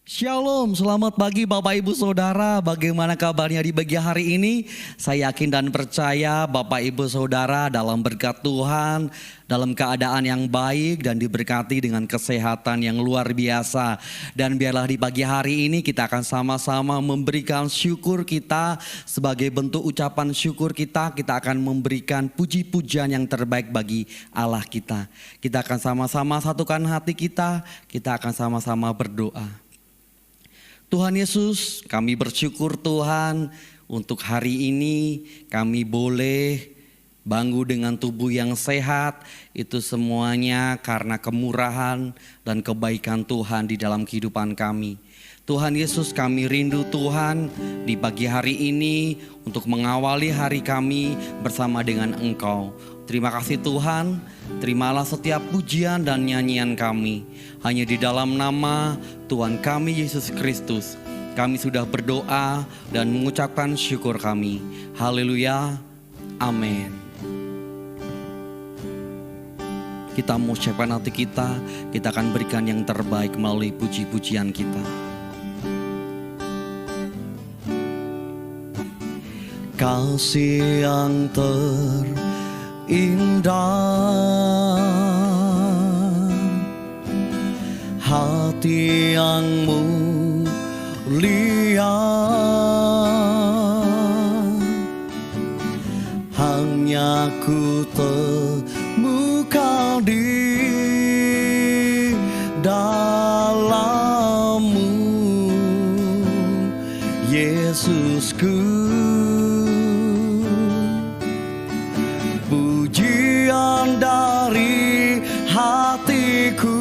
Shalom, selamat pagi Bapak Ibu Saudara. Bagaimana kabarnya di pagi hari ini? Saya yakin dan percaya Bapak Ibu Saudara dalam berkat Tuhan, dalam keadaan yang baik dan diberkati dengan kesehatan yang luar biasa. Dan biarlah di pagi hari ini kita akan sama-sama memberikan syukur kita. Sebagai bentuk ucapan syukur kita akan memberikan puji-pujian yang terbaik bagi Allah kita. Kita akan sama-sama satukan hati kita akan sama-sama berdoa. Tuhan Yesus, kami bersyukur Tuhan untuk hari ini kami boleh bangun dengan tubuh yang sehat. Itu semuanya karena kemurahan dan kebaikan Tuhan di dalam kehidupan kami. Tuhan Yesus, kami rindu Tuhan di pagi hari ini untuk mengawali hari kami bersama dengan Engkau. Terima kasih Tuhan, terimalah setiap pujian dan nyanyian kami. Hanya di dalam nama Tuhan kami Yesus Kristus, kami sudah berdoa dan mengucapkan syukur kami. Haleluya, amin. Kita mau siapkan hati kita akan berikan yang terbaik melalui puji-pujian kita. Kasih yang indah, hati yang mulia, hanya ku temukan di dalam-Mu, Yesusku. Pujian dari hatiku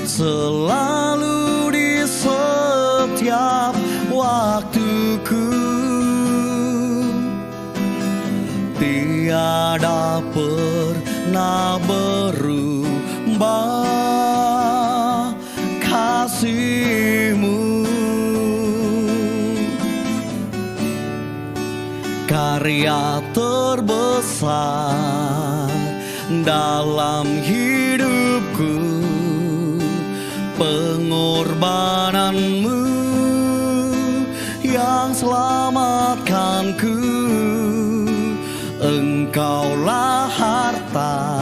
selalu di setiap waktuku, tiada pernah berubah kasih-Mu. Karya terbesar dalam hidupku, pengorbanan-Mu yang selamatkanku. Engkaulah harta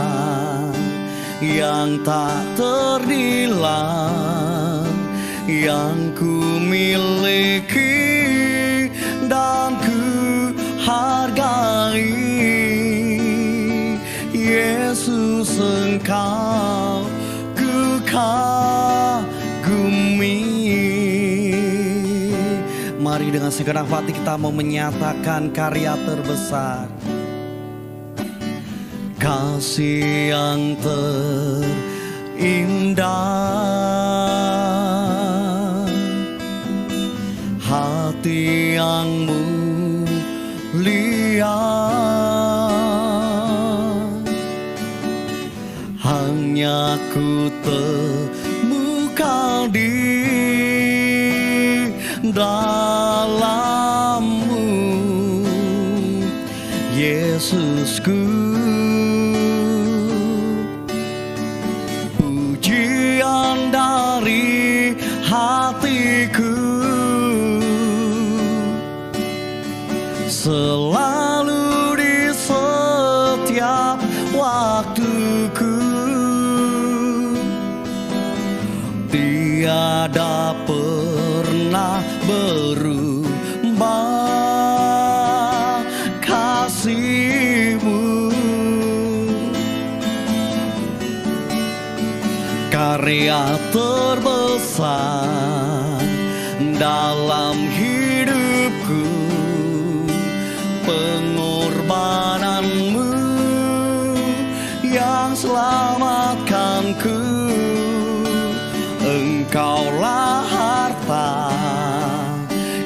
yang tak ternilai yang ku miliki dan ku hargai. Yesus, Engkau ku kagumi. Mari dengan segenap hati kita mau menyatakan karya terbesar, kasih yang terindah, hati yang mulia, hanya ku temukan di dalam-Mu, Yesusku. Pujian dari hatiku selalu di setiap waktuku, tiada pernah berubah kasih-Mu. Karya terbesar dalam hidupku, pengorbanan-Mu yang selamatkanku. Engkaulah harta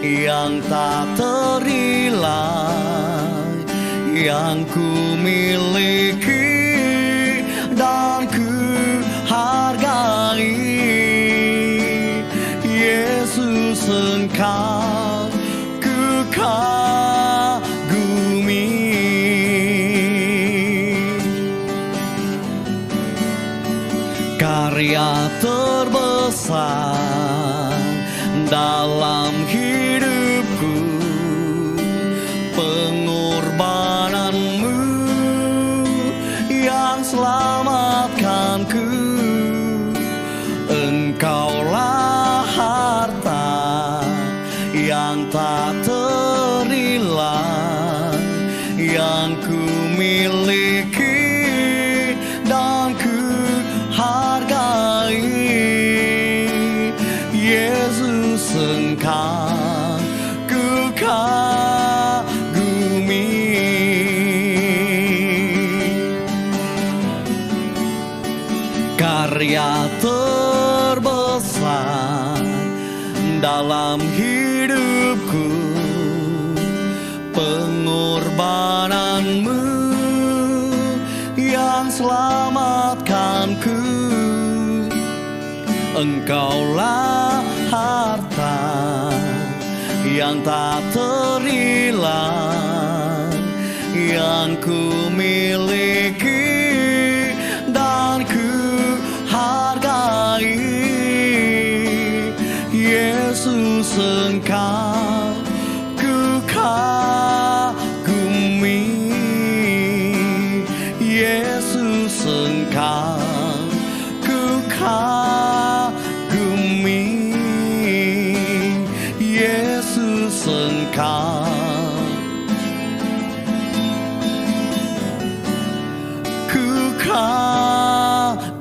yang tak ternilai yang ku miliki dan ku hargai. Yesus, Engkau ku kagumi. Karya terbesar dalam hidupku, pengorbananmu yang selamatkanku. Engkaulah harta yang tak ternilai yang ku miliki dan ku hargai. Yesus, Engkau ku kagumi. Karya terbesar dalam hidupku, pengorbananmu yang selamatkanku. Engkaulah harta yang tak ternilai yang ku miliki dan ku hargai. Yesus, Engkau ku kagumi. Yesus, Engkau ku kagumi. Yesus, Engkau ku kagumi.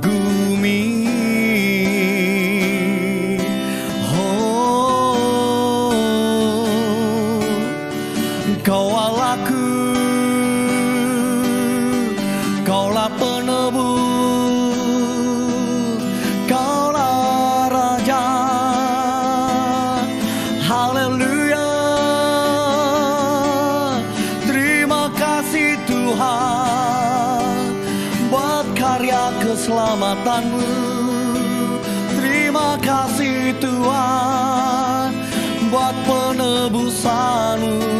Kau Allahku, Kaulah penebus, Kaulah Raja. Haleluya. Terima kasih Tuhan buat karya keselamatanmu. Terima kasih Tuhan buat penebusanmu.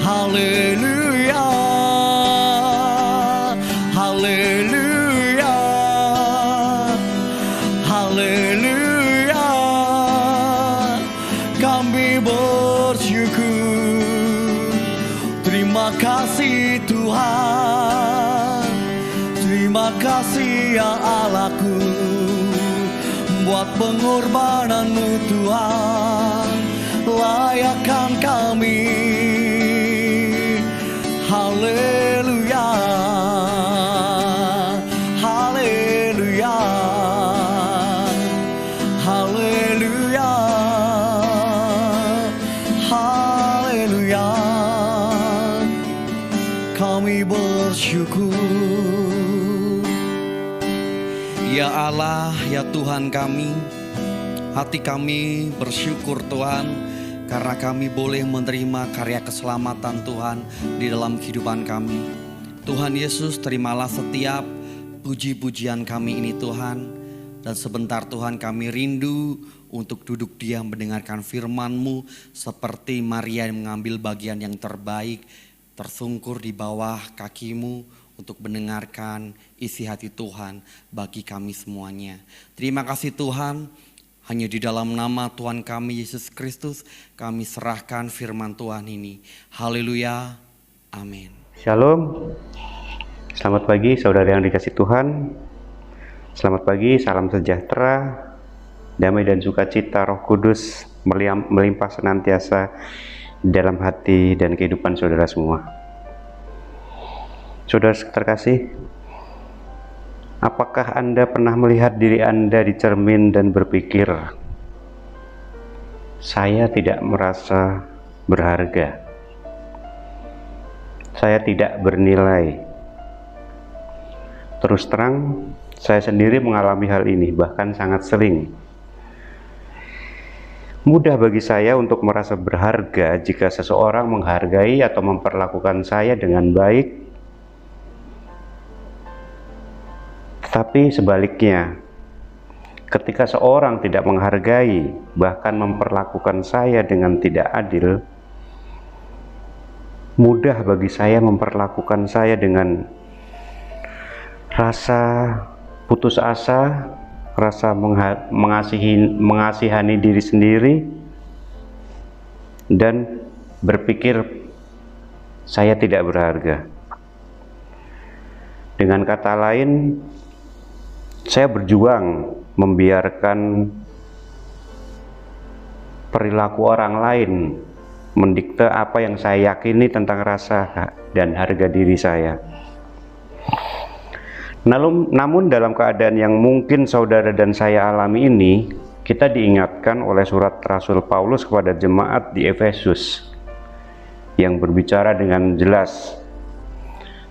Haleluya, haleluya, haleluya. Kami bersyukur. Terima kasih Tuhan, terima kasih ya Allahku buat pengorbananmu Tuhan. Layakkan kami. Haleluya, haleluya, haleluya, haleluya. Kami bersyukur. Ya Allah, ya Tuhan kami, hati kami bersyukur Tuhan, karena kami boleh menerima karya keselamatan Tuhan di dalam kehidupan kami. Tuhan Yesus, terimalah setiap puji-pujian kami ini Tuhan. Dan sebentar Tuhan kami rindu untuk duduk diam mendengarkan firman-Mu, seperti Maria yang mengambil bagian yang terbaik, tersungkur di bawah kaki-Mu untuk mendengarkan isi hati Tuhan bagi kami semuanya. Terima kasih Tuhan. Hanya di dalam nama Tuhan kami Yesus Kristus kami serahkan firman Tuhan ini. Haleluya. Amin. Shalom. Selamat pagi saudara yang dikasihi Tuhan. Selamat pagi, salam sejahtera, damai dan sukacita Roh Kudus melimpah senantiasa dalam hati dan kehidupan saudara semua. Saudara terkasih, apakah Anda pernah melihat diri Anda di cermin dan berpikir, saya tidak merasa berharga, saya tidak bernilai? Terus terang, saya sendiri mengalami hal ini, bahkan sangat sering. Mudah bagi saya untuk merasa berharga jika seseorang menghargai atau memperlakukan saya dengan baik. Tapi sebaliknya, ketika seorang tidak menghargai, bahkan memperlakukan saya dengan tidak adil, mudah bagi saya memperlakukan saya dengan rasa putus asa, rasa mengasihani diri sendiri, dan berpikir saya tidak berharga. Dengan kata lain, saya berjuang membiarkan perilaku orang lain mendikte apa yang saya yakini tentang rasa dan harga diri saya. Namun dalam keadaan yang mungkin saudara dan saya alami ini, kita diingatkan oleh surat Rasul Paulus kepada jemaat di Efesus yang berbicara dengan jelas,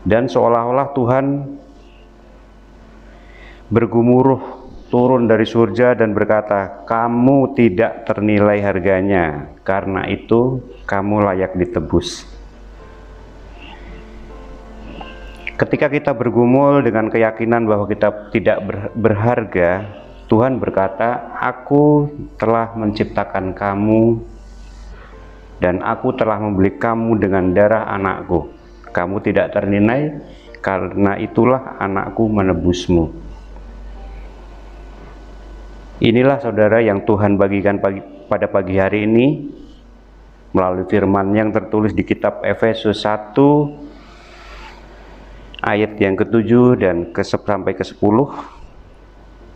dan seolah-olah Tuhan bergumuruh turun dari surga dan berkata, kamu tidak ternilai harganya, karena itu kamu layak ditebus. Ketika kita bergumul dengan keyakinan bahwa kita tidak berharga, Tuhan berkata, aku telah menciptakan kamu dan aku telah membeli kamu dengan darah anakku. Kamu tidak ternilai, karena itulah anakku menebusmu. Inilah saudara yang Tuhan bagikan pada pagi hari ini melalui firman yang tertulis di kitab Efesus 1 ayat yang ke-7 dan sampai ke-10.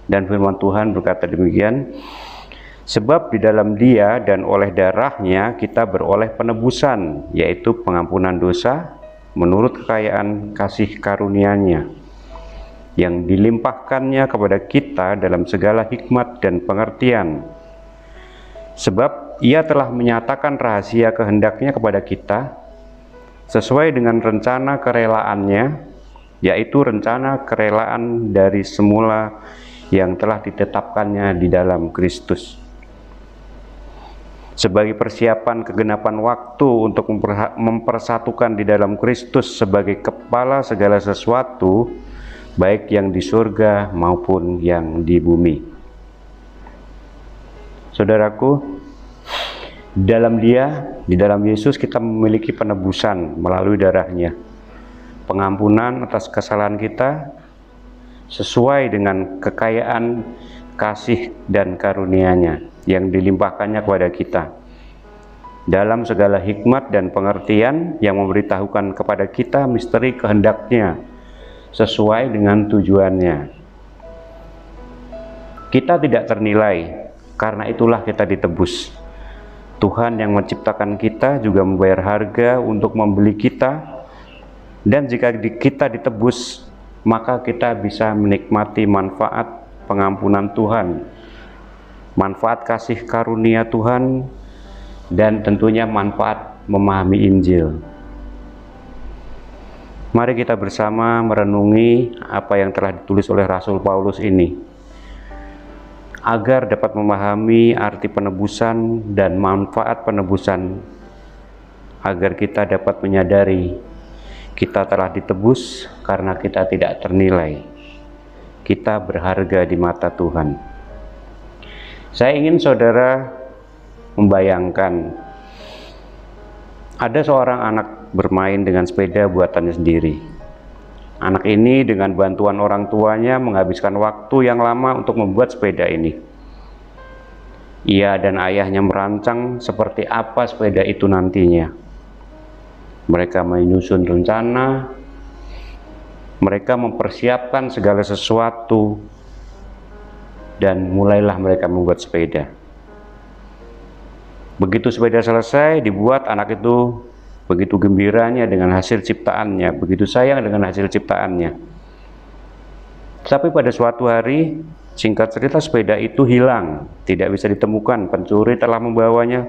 Dan firman Tuhan berkata demikian, sebab di dalam Dia dan oleh darahnya kita beroleh penebusan, yaitu pengampunan dosa menurut kekayaan kasih karunia-Nya yang dilimpahkannya kepada kita dalam segala hikmat dan pengertian. Sebab Ia telah menyatakan rahasia kehendaknya kepada kita sesuai dengan rencana kerelaannya, yaitu rencana kerelaan dari semula yang telah ditetapkannya di dalam Kristus, sebagai persiapan kegenapan waktu untuk mempersatukan di dalam Kristus sebagai kepala segala sesuatu, baik yang di surga maupun yang di bumi. Saudaraku, dalam Dia, di dalam Yesus kita memiliki penebusan melalui darahnya, pengampunan atas kesalahan kita sesuai dengan kekayaan kasih dan karunia-Nya yang dilimpahkannya kepada kita dalam segala hikmat dan pengertian yang memberitahukan kepada kita misteri kehendak-Nya sesuai dengan tujuannya. Kita tidak ternilai, karena itulah kita ditebus. Tuhan yang menciptakan kita juga membayar harga untuk membeli kita, dan jika kita ditebus, maka kita bisa menikmati manfaat pengampunan Tuhan, manfaat kasih karunia Tuhan, dan tentunya manfaat memahami Injil. Mari kita bersama merenungi apa yang telah ditulis oleh Rasul Paulus ini, agar dapat memahami arti penebusan dan manfaat penebusan, agar kita dapat menyadari kita telah ditebus karena kita tidak ternilai. Kita berharga di mata Tuhan. Saya ingin saudara membayangkan ada seorang anak bermain dengan sepeda buatannya sendiri. Anak ini dengan bantuan orang tuanya menghabiskan waktu yang lama untuk membuat sepeda ini. Ia dan ayahnya merancang seperti apa sepeda itu nantinya. Mereka menyusun rencana, mereka mempersiapkan segala sesuatu, dan mulailah mereka membuat sepeda. Begitu sepeda selesai dibuat, anak itu begitu gembiranya dengan hasil ciptaannya, begitu sayang dengan hasil ciptaannya. Tapi pada suatu hari, singkat cerita, sepeda itu hilang, tidak bisa ditemukan. Pencuri telah membawanya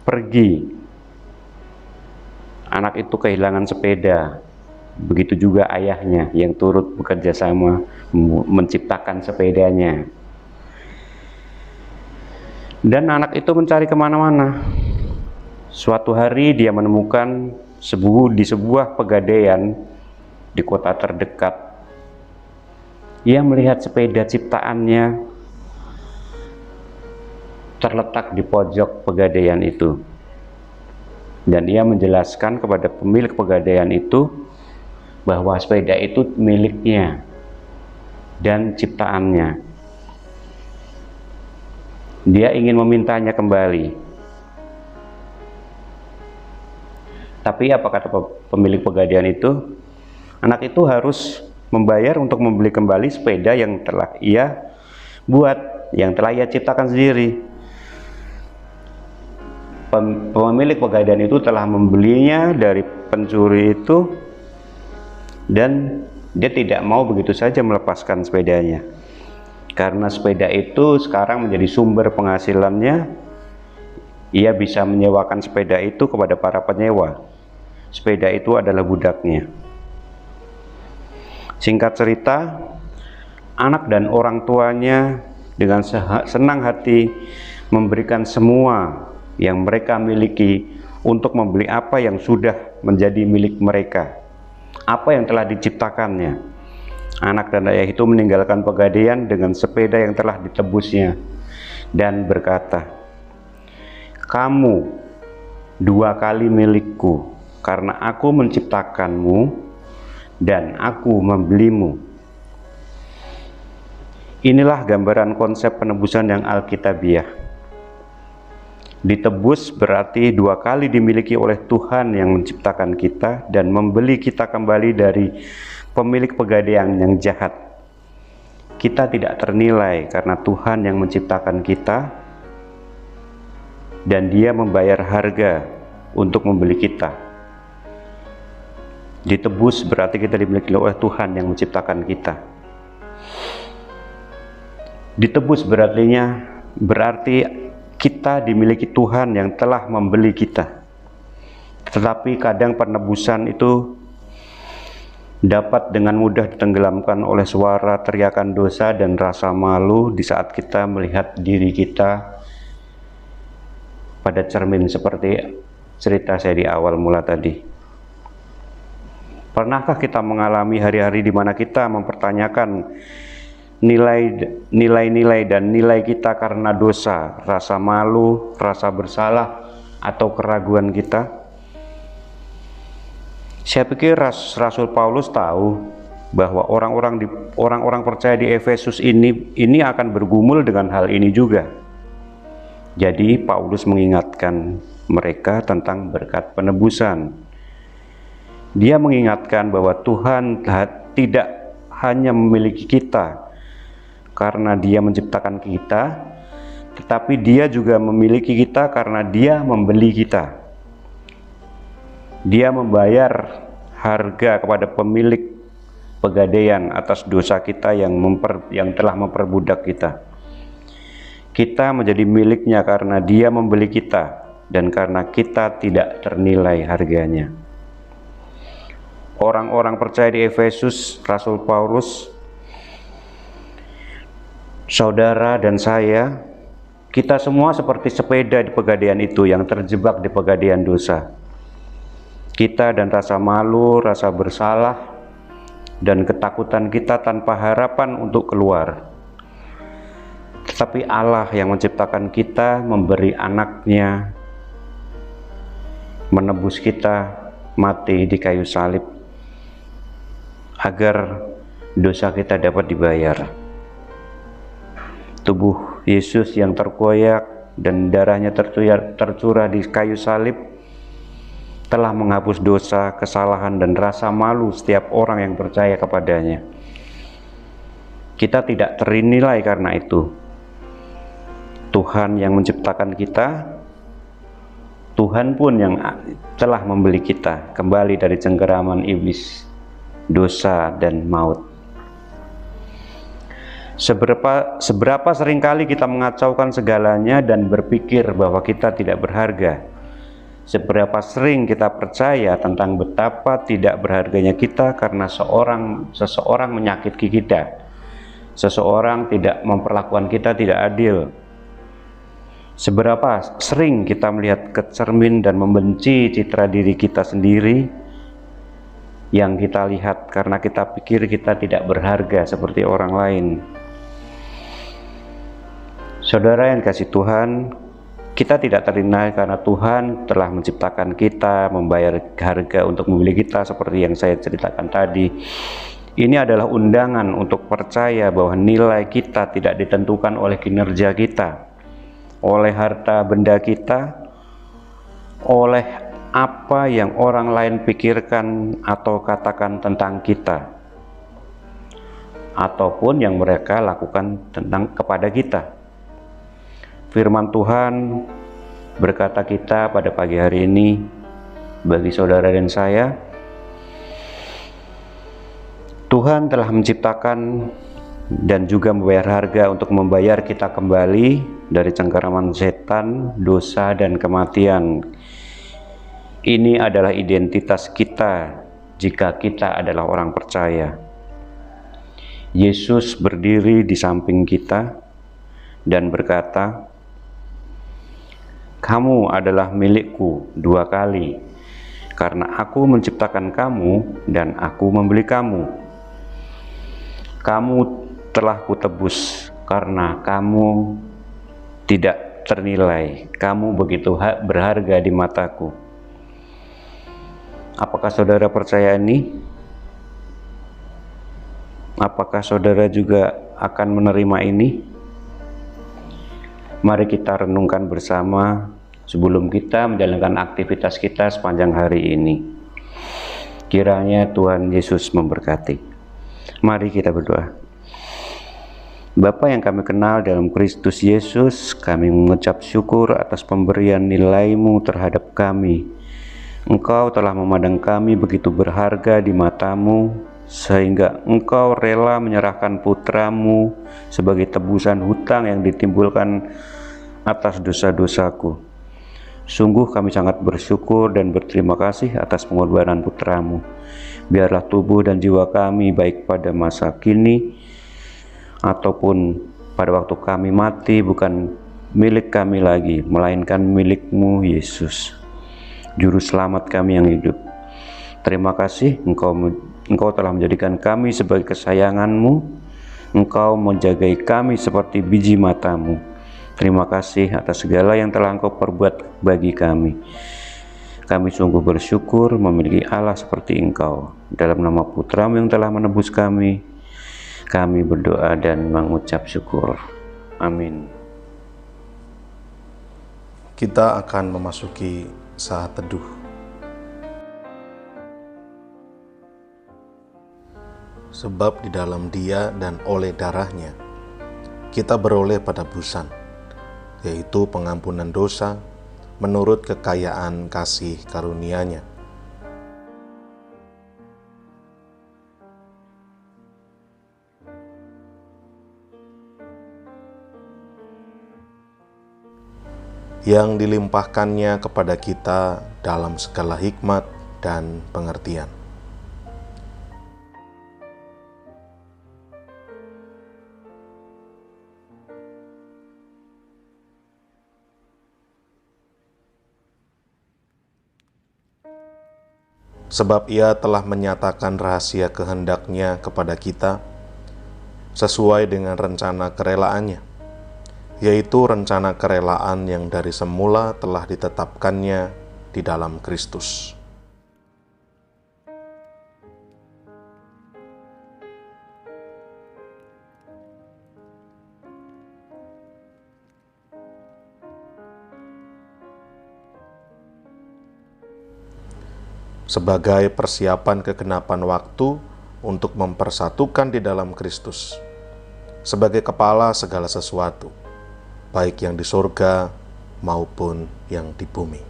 pergi. Anak itu kehilangan sepeda. Begitu juga ayahnya yang turut bekerja sama menciptakan sepedanya. Dan anak itu mencari kemana-mana. Suatu hari dia menemukan di sebuah pegadaian di kota terdekat. Ia melihat sepeda ciptaannya terletak di pojok pegadaian itu. Dan ia menjelaskan kepada pemilik pegadaian itu bahwa sepeda itu miliknya dan ciptaannya. Dia ingin memintanya kembali. Tapi apa kata pemilik pegadaian itu? Anak itu harus membayar untuk membeli kembali sepeda yang telah ia buat, yang telah ia ciptakan sendiri. Pemilik pegadaian itu telah membelinya dari pencuri itu, dan dia tidak mau begitu saja melepaskan sepedanya, karena sepeda itu sekarang menjadi sumber penghasilannya. Ia bisa menyewakan sepeda itu kepada para penyewa. Sepeda itu adalah budaknya. Singkat cerita, anak dan orang tuanya dengan senang hati memberikan semua yang mereka miliki untuk membeli apa yang sudah menjadi milik mereka, apa yang telah diciptakannya. Anak dan ayah itu meninggalkan pegadaian dengan sepeda yang telah ditebusnya dan berkata, "Kamu 2 kali milikku, karena aku menciptakanmu dan aku membelimu." Inilah gambaran konsep penebusan yang alkitabiah. Ditebus berarti 2 kali dimiliki oleh Tuhan yang menciptakan kita dan membeli kita kembali dari pemilik pegadaian yang jahat. Kita tidak ternilai karena Tuhan yang menciptakan kita dan Dia membayar harga untuk membeli kita. Ditebus berarti kita dimiliki oleh Tuhan yang menciptakan kita. Ditebus berarti kita dimiliki Tuhan yang telah membeli kita. Tetapi kadang penebusan itu dapat dengan mudah ditenggelamkan oleh suara teriakan dosa dan rasa malu di saat kita melihat diri kita pada cermin, seperti cerita saya di awal mula tadi. Pernahkah kita mengalami hari-hari di mana kita mempertanyakan nilai-nilai dan nilai kita karena dosa, rasa malu, rasa bersalah, atau keraguan kita? Saya pikir Rasul Paulus tahu bahwa orang-orang percaya di Efesus ini akan bergumul dengan hal ini juga. Jadi Paulus mengingatkan mereka tentang berkat penebusan. Dia mengingatkan bahwa Tuhan tidak hanya memiliki kita karena Dia menciptakan kita, tetapi Dia juga memiliki kita karena Dia membeli kita. Dia membayar harga kepada pemilik pegadaian atas dosa kita yang telah memperbudak kita. Kita menjadi miliknya karena Dia membeli kita dan karena kita tidak ternilai harganya. Orang-orang percaya di Efesus, Rasul Paulus, saudara dan saya, kita semua seperti sepeda di pegadaian itu yang terjebak di pegadaian dosa. Kita dan rasa malu, rasa bersalah, dan ketakutan kita tanpa harapan untuk keluar. Tetapi Allah yang menciptakan kita memberi anaknya, menebus kita mati di kayu salib, agar dosa kita dapat dibayar. Tubuh Yesus yang terkoyak dan darahnya tercurah di kayu salib telah menghapus dosa, kesalahan, dan rasa malu setiap orang yang percaya kepadanya. Kita tidak ternilai karena itu. Tuhan yang menciptakan kita, Tuhan pun yang telah membeli kita kembali dari cengkeraman iblis, dosa, dan maut. Seberapa seringkali kita mengacaukan segalanya dan berpikir bahwa kita tidak berharga. Seberapa sering kita percaya tentang betapa tidak berharganya kita karena seseorang menyakiti kita, seseorang tidak memperlakukan kita tidak adil. Seberapa sering kita melihat ke cermin dan membenci citra diri kita sendiri yang kita lihat karena kita pikir kita tidak berharga seperti orang lain. Saudara yang kasih Tuhan, kita tidak ternilai karena Tuhan telah menciptakan kita, membayar harga untuk membeli kita seperti yang saya ceritakan tadi. Ini adalah undangan untuk percaya bahwa nilai kita tidak ditentukan oleh kinerja kita, oleh harta benda kita, oleh apa yang orang lain pikirkan atau katakan tentang kita, ataupun yang mereka lakukan tentang kepada kita. Firman Tuhan berkata kita pada pagi hari ini, bagi saudara dan saya, Tuhan telah menciptakan dan juga membayar harga untuk membayar kita kembali dari cengkeraman setan, dosa, dan kematian. Ini adalah identitas kita jika kita adalah orang percaya. Yesus berdiri di samping kita dan berkata, "Kamu adalah milikku 2 kali, karena aku menciptakan kamu dan aku membeli kamu. Kamu telah kutebus karena kamu tidak ternilai. Kamu begitu berharga di mataku." Apakah saudara percaya ini? Apakah saudara juga akan menerima ini? Mari kita renungkan bersama sebelum kita menjalankan aktivitas kita sepanjang hari ini. Kiranya Tuhan Yesus memberkati. Mari kita berdoa. Bapa yang kami kenal dalam Kristus Yesus, kami mengucap syukur atas pemberian nilai-Mu terhadap kami. Engkau telah memandang kami begitu berharga di mata-Mu, sehingga Engkau rela menyerahkan putra-Mu sebagai tebusan hutang yang ditimbulkan atas dosa-dosaku. Sungguh kami sangat bersyukur dan berterima kasih atas pengorbanan putra-Mu. Biarlah tubuh dan jiwa kami, baik pada masa kini ataupun pada waktu kami mati, bukan milik kami lagi, melainkan milik-Mu Yesus, Juru Selamat kami yang hidup. Terima kasih Engkau telah menjadikan kami sebagai kesayangan-Mu. Engkau menjagai kami seperti biji mata-Mu. Terima kasih atas segala yang telah Engkau perbuat bagi kami. Kami sungguh bersyukur memiliki Allah seperti Engkau. Dalam nama Putra-Mu yang telah menebus kami berdoa dan mengucap syukur. Amin. Kita akan memasuki saat teduh. Sebab di dalam Dia dan oleh darah-Nya kita beroleh penebusan, yaitu pengampunan dosa menurut kekayaan kasih karunia-Nya. Yang dilimpahkannya kepada kita dalam segala hikmat dan pengertian. Sebab Ia telah menyatakan rahasia kehendak-Nya kepada kita sesuai dengan rencana kerelaannya, yaitu rencana kerelaan yang dari semula telah ditetapkannya di dalam Kristus. Sebagai persiapan kegenapan waktu untuk mempersatukan di dalam Kristus, sebagai kepala segala sesuatu, baik yang di surga maupun yang di bumi.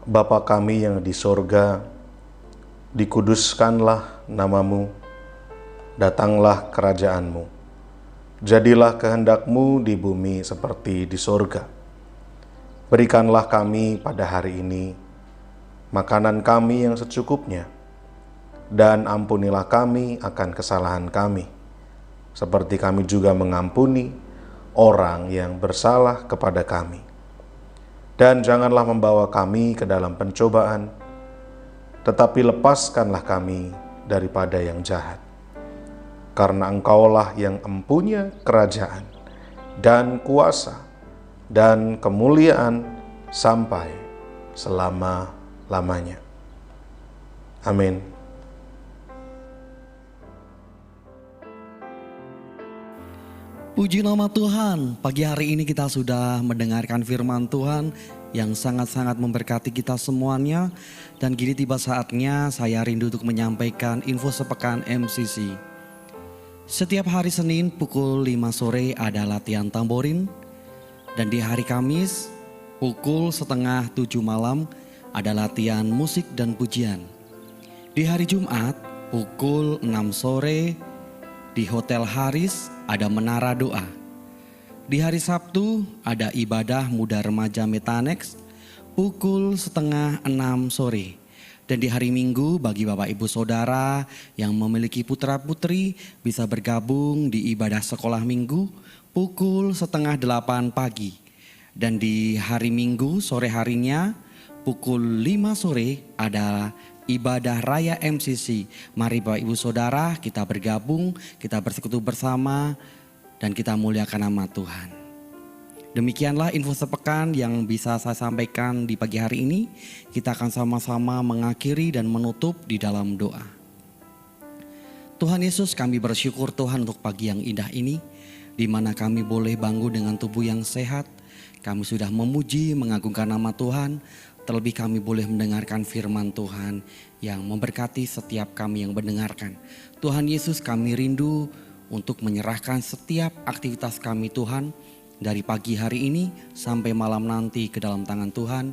Bapa kami yang di sorga, dikuduskanlah namamu, datanglah kerajaanmu, jadilah kehendakmu di bumi seperti di sorga. Berikanlah kami pada hari ini makanan kami yang secukupnya, dan ampunilah kami akan kesalahan kami, seperti kami juga mengampuni orang yang bersalah kepada kami. Dan janganlah membawa kami ke dalam pencobaan, tetapi lepaskanlah kami daripada yang jahat. Karena Engkaulah yang empunya kerajaan dan kuasa dan kemuliaan sampai selama-lamanya. Amin. Puji nama Tuhan, pagi hari ini kita sudah mendengarkan firman Tuhan yang sangat-sangat memberkati kita semuanya. Dan kini tiba saatnya saya rindu untuk menyampaikan info sepekan MCC. Setiap hari Senin pukul 5 sore ada latihan tamborin. Dan di hari Kamis pukul setengah 7 malam ada latihan musik dan pujian. Di hari Jumat pukul 6 sore di Hotel Haris ada menara doa. Di hari Sabtu ada ibadah muda remaja Metanex pukul setengah 6 sore. Dan di hari Minggu bagi Bapak Ibu Saudara yang memiliki putra-putri bisa bergabung di ibadah sekolah minggu pukul setengah 8 pagi. Dan di hari Minggu sore harinya pukul 5 sore ada ibadah raya MCC. Mari Bapak Ibu Saudara kita bergabung, kita bersekutu bersama dan kita muliakan nama Tuhan. Demikianlah info sepekan yang bisa saya sampaikan di pagi hari ini. Kita akan sama-sama mengakhiri dan menutup di dalam doa. Tuhan Yesus, kami bersyukur Tuhan untuk pagi yang indah ini, di mana kami boleh bangun dengan tubuh yang sehat. Kami sudah memuji, mengagungkan nama Tuhan. Terlebih kami boleh mendengarkan firman Tuhan yang memberkati setiap kami yang mendengarkan. Tuhan Yesus, kami rindu untuk menyerahkan setiap aktivitas kami Tuhan, dari pagi hari ini sampai malam nanti ke dalam tangan Tuhan.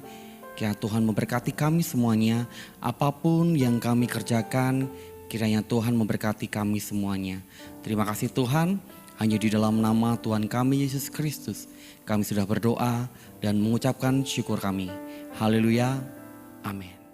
Kiranya Tuhan memberkati kami semuanya, apapun yang kami kerjakan, kiranya Tuhan memberkati kami semuanya. Terima kasih Tuhan, hanya di dalam nama Tuhan kami Yesus Kristus kami sudah berdoa dan mengucapkan syukur kami. Haleluya, amin.